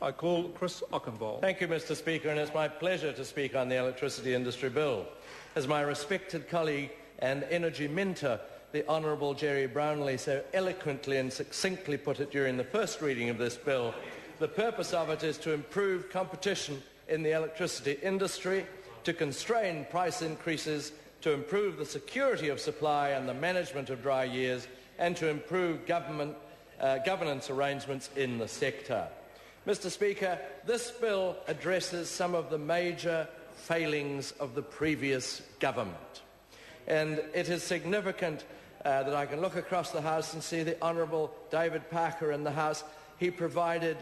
I call Chris Ockenbold. Thank you, Mr. Speaker, and it's my pleasure to speak on the Electricity Industry Bill. As my respected colleague and energy mentor, the Honourable Jerry Brownlee, so eloquently and succinctly put it during the first reading of this bill, the purpose of it is to improve competition in the electricity industry, to constrain price increases, to improve the security of supply and the management of dry years, and to improve governance arrangements in the sector. Mr. Speaker, this bill addresses some of the major failings of the previous government. And it is significant that I can look across the House and see the Honourable David Parker in the House. He provided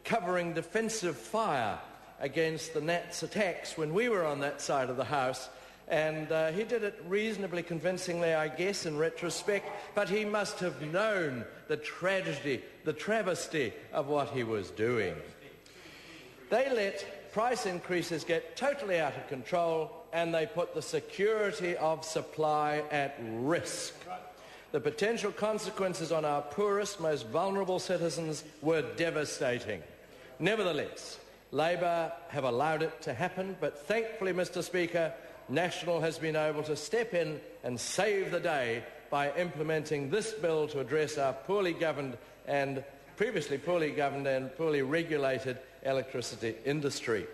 covering defensive fire against the Nats attacks when we were on that side of the House. And he did it reasonably convincingly, I guess, in retrospect, but he must have known the tragedy, the travesty of what he was doing. They let price increases get totally out of control, and they put the security of supply at risk. The potential consequences on our poorest, most vulnerable citizens were devastating. Nevertheless, Labor have allowed it to happen, but thankfully, Mr. Speaker, National has been able to step in and save the day by implementing this bill to address our previously poorly governed and poorly regulated electricity industry.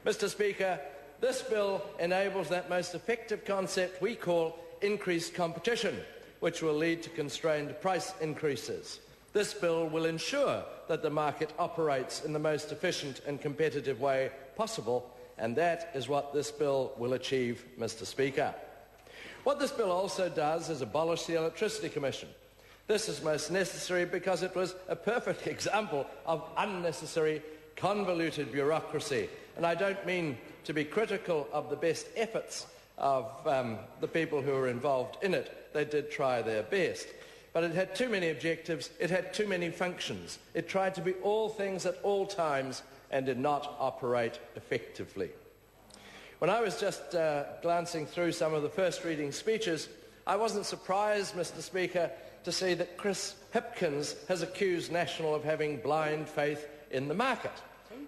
Mr. Speaker, this bill enables that most effective concept we call increased competition, which will lead to constrained price increases. This bill will ensure that the market operates in the most efficient and competitive way possible, and that is what this bill will achieve, Mr. Speaker. What this bill also does is abolish the Electricity Commission. This is most necessary because it was a perfect example of unnecessary, convoluted bureaucracy. And I don't mean to be critical of the best efforts of the people who were involved in it. They did try their best. But it had too many objectives, it had too many functions. It tried to be all things at all times and did not operate effectively. When I was just glancing through some of the first reading speeches, I wasn't surprised, Mr. Speaker, to see that Chris Hipkins has accused National of having blind faith in the market.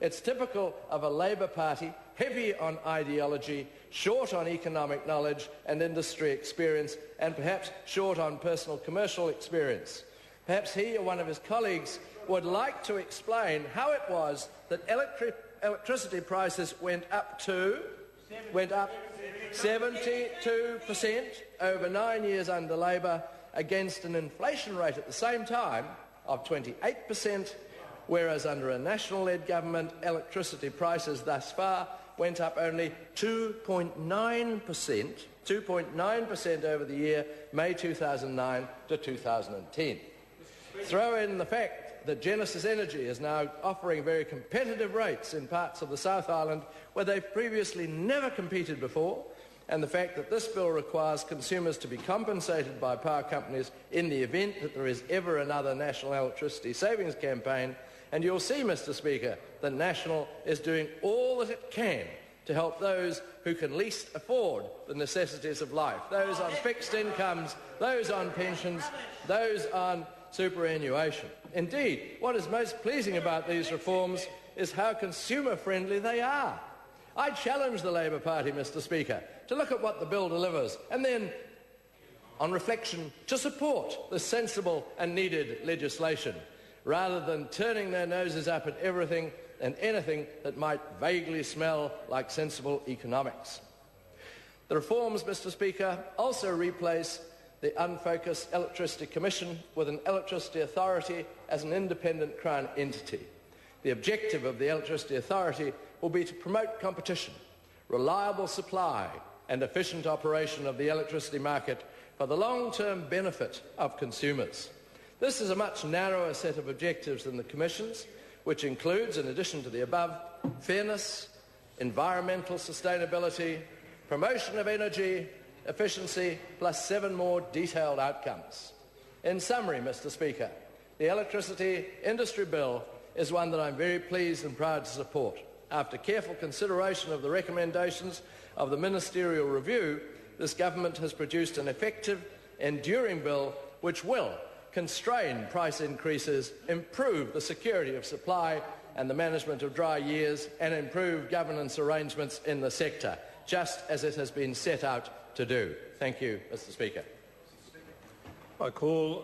It's typical of a Labor Party heavy on ideology, short on economic knowledge and industry experience, and perhaps short on personal commercial experience. Perhaps he or one of his colleagues would like to explain how it was that electricity prices went up 72% over 9 years under Labor against an inflation rate at the same time of 28%, whereas under a National-led government, electricity prices thus far went up only 2.9% over the year May 2009 to 2010. Throw in the fact that Genesis Energy is now offering very competitive rates in parts of the South Island where they've previously never competed before, and the fact that this bill requires consumers to be compensated by power companies in the event that there is ever another national electricity savings campaign. And you'll see, Mr. Speaker, that National is doing all that it can to help those who can least afford the necessities of life, those on fixed incomes, those on pensions, those on superannuation. Indeed, what is most pleasing about these reforms is how consumer-friendly they are. I challenge the Labor Party, Mr. Speaker, to look at what the bill delivers and then, on reflection, to support the sensible and needed legislation, rather than turning their noses up at everything and anything that might vaguely smell like sensible economics. The reforms, Mr. Speaker, also replace the unfocused Electricity Commission with an Electricity Authority as an independent Crown entity. The objective of the Electricity Authority will be to promote competition, reliable supply and efficient operation of the electricity market for the long-term benefit of consumers. This is a much narrower set of objectives than the Commission's, which includes, in addition to the above, fairness, environmental sustainability, promotion of energy efficiency, plus 7 more detailed outcomes. In summary, Mr. Speaker, the Electricity Industry Bill is one that I'm very pleased and proud to support. After careful consideration of the recommendations of the Ministerial Review, this government has produced an effective, enduring bill which will constrain price increases, improve the security of supply and the management of dry years and improve governance arrangements in the sector, just as it has been set out to do. Thank you, Mr. Speaker. I call